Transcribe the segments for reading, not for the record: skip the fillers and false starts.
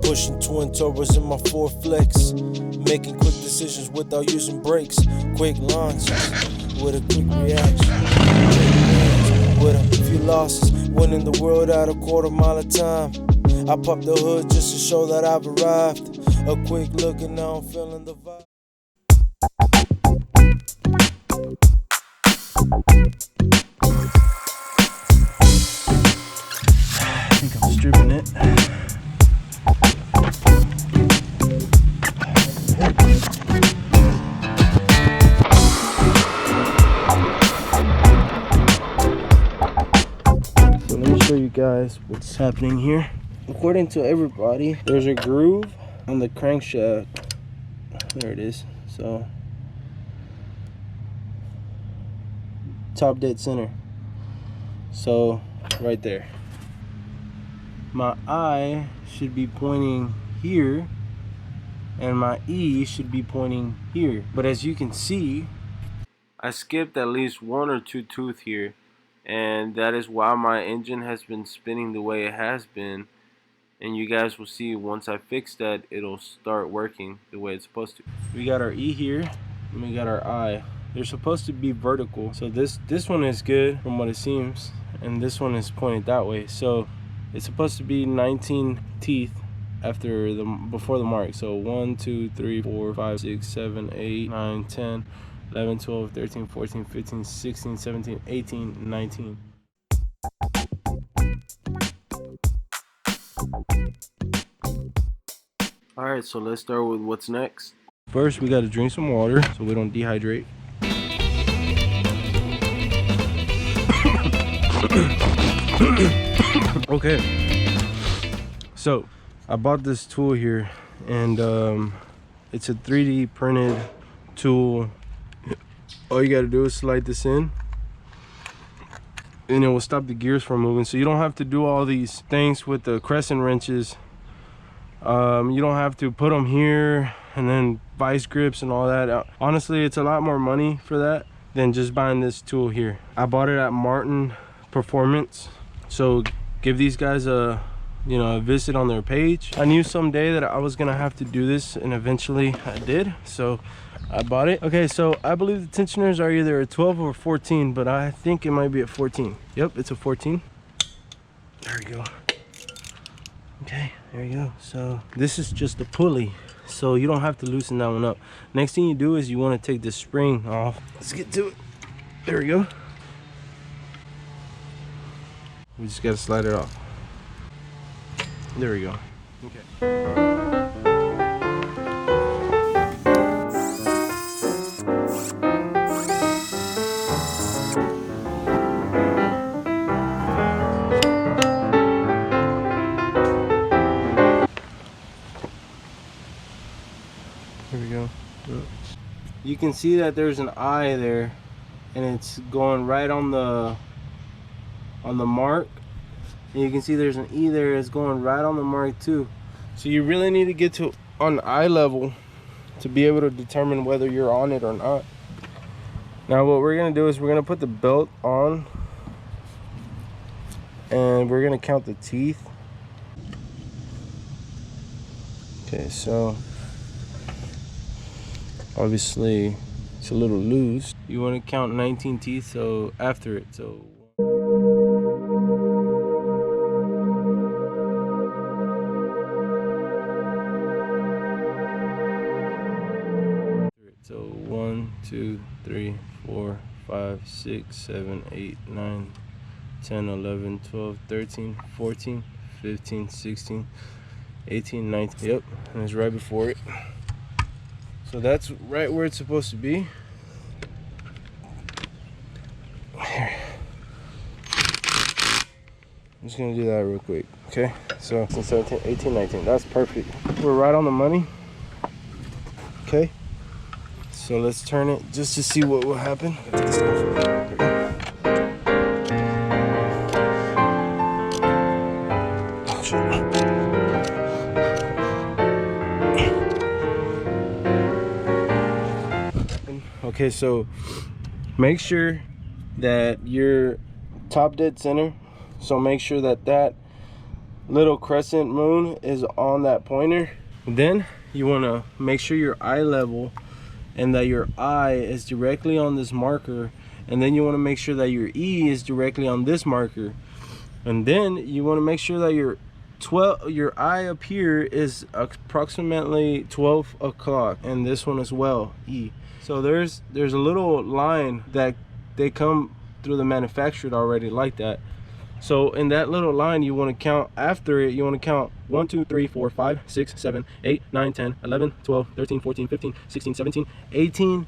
Pushing twin turbos in my Ford Flex. Making quick decisions without using brakes. Quick launches with a quick reaction. With a few losses, winning the world at a quarter mile of time. I popped the hood just to show that I've arrived. A quick look and now I'm feeling the vibe. I think I'm stripping it. So let me show you guys what's happening here. According to everybody, there's a groove on the crankshaft. There it is. So top dead center. So right there. My I should be pointing here and my E should be pointing here. But as you can see, I skipped at least one or two tooth here, and that is why my engine has been spinning the way it has been. And you guys will see once I fix that, it'll start working the way it's supposed to. We got our E here and we got our I. They're supposed to be vertical, so this one is good from what it seems, and this one is pointed that way. So it's supposed to be 19 teeth after before the mark. So 1 2 3 4 5 6 7 8 9 10 11 12 13 14 15 16 17 18 19. Alright, so let's start with what's next. First, we got to drink some water so we don't dehydrate. Okay, so I bought this tool here, and it's a 3D printed tool. All you got to do is slide this in and it will stop the gears from moving, so you don't have to do all these things with the crescent wrenches. You don't have to put them here and then vice grips and all that. Honestly, it's a lot more money for that than just buying this tool here. I bought it at Martin Performance, so give these guys a visit on their page. I knew someday that I was gonna have to do this, and eventually I did, so I bought it. Okay, so I believe the tensioners are either a 12 or 14, but I think it might be a 14. Yep, it's a 14. There we go. Okay, there you go. So this is just a pulley, so you don't have to loosen that one up. Next thing you do is you want to take the spring off. Let's get to it. There we go. We just got to slide it off. There we go. Okay. Here we go. You can see that there's an I there, and it's going right on the mark, and you can see there's an E there, it's going right on the mark too. So you really need to get to on eye level to be able to determine whether you're on it or not. Now what we're gonna do is we're gonna put the belt on, and we're gonna count the teeth. Okay, so obviously it's a little loose. You want to count 19 teeth, so after it, so 1 2 3 4 5 6 7 8 9 10 11 12 13 14 15 16 18 19. Yep, and it's right before it. So that's right where it's supposed to be. Here. I'm just gonna do that real quick. Okay, so 17, 18, 19, that's perfect. We're right on the money. Okay, so let's turn it just to see what will happen. Oh, shit. Okay, so make sure that you're top dead center. So make sure that little crescent moon is on that pointer. Then you want to make sure your eye level and that your eye is directly on this marker, and then you want to make sure that your E is directly on this marker, and then you want to make sure that your eye up here is approximately 12 o'clock, and this one as well, E. So there's a little line that they come through the manufacturer already like that. So in that little line, you want to count after it, you want to count 1, 2, 3, 4, 5, 6, 7, 8, 9, 10, 11, 12, 13, 14, 15, 16, 17, 18,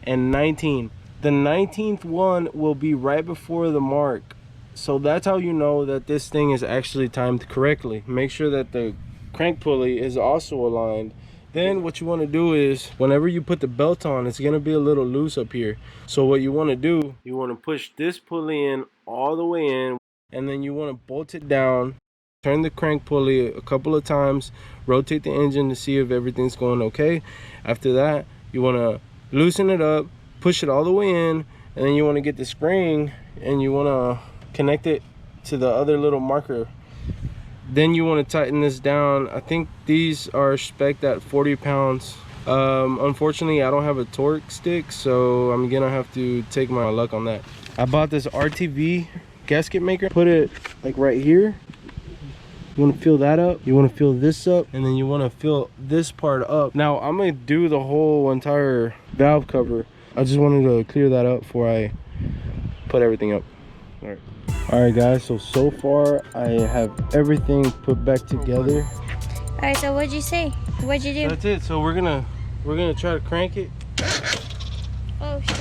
and 19. The 19th one will be right before the mark. So that's how you know that this thing is actually timed correctly. Make sure that the crank pulley is also aligned. Then what you want to do is, whenever you put the belt on, it's going to be a little loose up here. So what you want to do, you want to push this pulley in all the way in, and then you want to bolt it down, turn the crank pulley a couple of times, rotate the engine to see if everything's going okay. After that, you want to loosen it up, push it all the way in, and then you want to get the spring and you want to connect it to the other little marker. Then you want to tighten this down. I think these are spec'd at 40 pounds. Unfortunately, I don't have a torque stick, so I'm gonna have to take my luck on that. I bought this RTV gasket maker. Put it like right here. You want to fill that up, you want to fill this up, and then you want to fill this part up. Now I'm gonna do the whole entire valve cover. I just wanted to clear that up before I put everything up. All right guys, so far I have everything put back together. All right, so what'd you say? What'd you do? That's it. So we're gonna try to crank it. Oh shit.